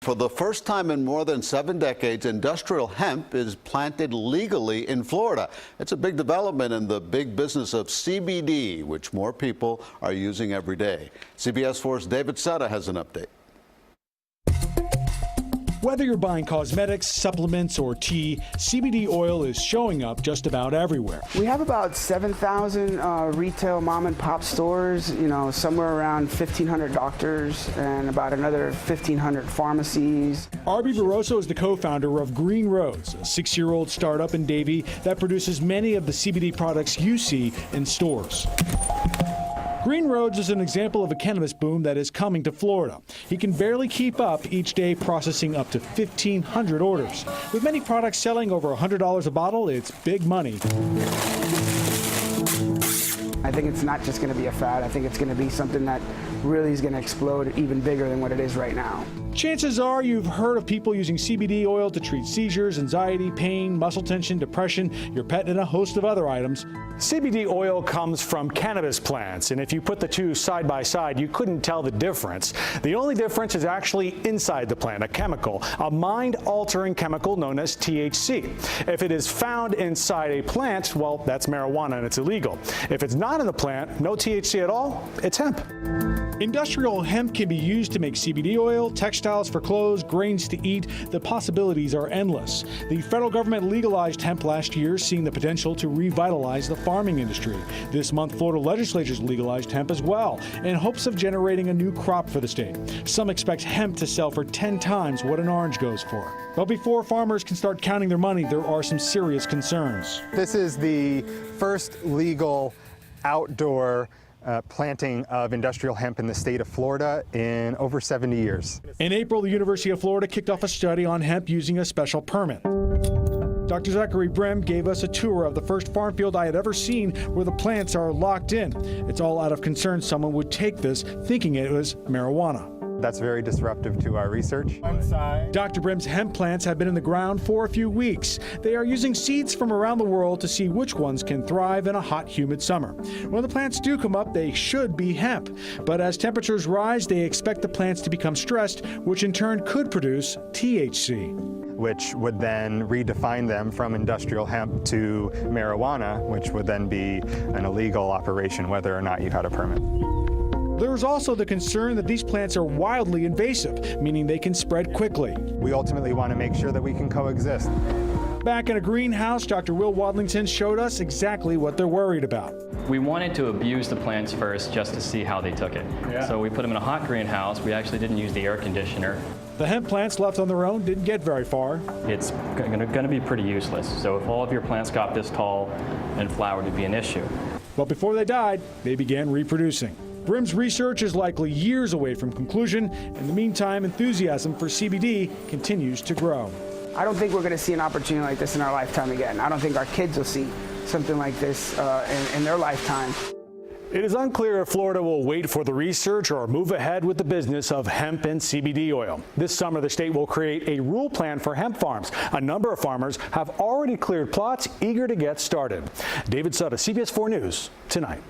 For the first time in more than 7 decades, industrial hemp is planted legally in Florida. It's a big development in the big business of CBD, which more people are using every day. CBS 4's David Sutta has an update. Whether you're buying cosmetics, supplements, or tea, CBD oil is showing up just about everywhere. We have about 7,000 retail mom and pop stores, somewhere around 1,500 doctors and about another 1,500 pharmacies. Arby Barroso is the co-founder of Green Roads, a 6-year-old startup in Davie that produces many of the CBD products you see in stores. Green Roads is an example of a cannabis boom that is coming to Florida. He can barely keep up, each day processing up to 1,500 orders. With many products selling over $100 a bottle, it's big money. I think it's not just going to be a fad. I think it's going to be something that really is going to explode even bigger than what it is right now. Chances are you've heard of people using CBD oil to treat seizures, anxiety, pain, muscle tension, depression, your pet, and a host of other items. CBD oil comes from cannabis plants, and if you put the two side by side, you couldn't tell the difference. The only difference is actually inside the plant, a chemical, a mind-altering chemical known as THC. If it is found inside a plant, well, that's marijuana and it's illegal. If it's not in the plant, no THC at all, it's hemp. Industrial hemp can be used to make CBD oil, textiles for clothes, grains to eat. The possibilities are endless. The federal government legalized hemp last year, seeing the potential to revitalize the farming industry. This month, Florida legislatures legalized hemp as well, in hopes of generating a new crop for the state. Some expect hemp to sell for 10 times what an orange goes for. But before farmers can start counting their money, there are some serious concerns. This is the first legal outdoor planting of industrial hemp in the state of Florida in over 70 years. In April, the University of Florida kicked off a study on hemp using a special permit. Dr. Zachary Brim gave us a tour of the first farm field I had ever seen where the plants are locked in. It's all out of concern someone would take this thinking it was marijuana. That's very disruptive to our research. Dr. Brim's hemp plants have been in the ground for a few weeks. They are using seeds from around the world to see which ones can thrive in a hot, humid summer. When the plants do come up, they should be hemp. But as temperatures rise, they expect the plants to become stressed, which in turn could produce THC. Which would then redefine them from industrial hemp to marijuana, which would then be an illegal operation whether or not you had a permit. There's also the concern that these plants are wildly invasive, meaning they can spread quickly. We ultimately want to make sure that we can coexist. Back in a greenhouse, Dr. Will Wadlington showed us exactly what they're worried about. We wanted to abuse the plants first just to see how they took it. So we put them in a hot greenhouse. We actually didn't use the air conditioner. The hemp plants left on their own didn't get very far. It's going to be pretty useless. So if all of your plants got this tall and flowered, it'd be an issue. But before they died, they began reproducing. Brim's research is likely years away from conclusion. In the meantime, enthusiasm for CBD continues to grow. I don't think we're going to see an opportunity like this in our lifetime again. I don't think our kids will see something like this in their lifetime. It is unclear if Florida will wait for the research or move ahead with the business of hemp and CBD oil. This summer, the state will create a rule plan for hemp farms. A number of farmers have already cleared plots, eager to get started. David Sutta, CBS 4 News, tonight.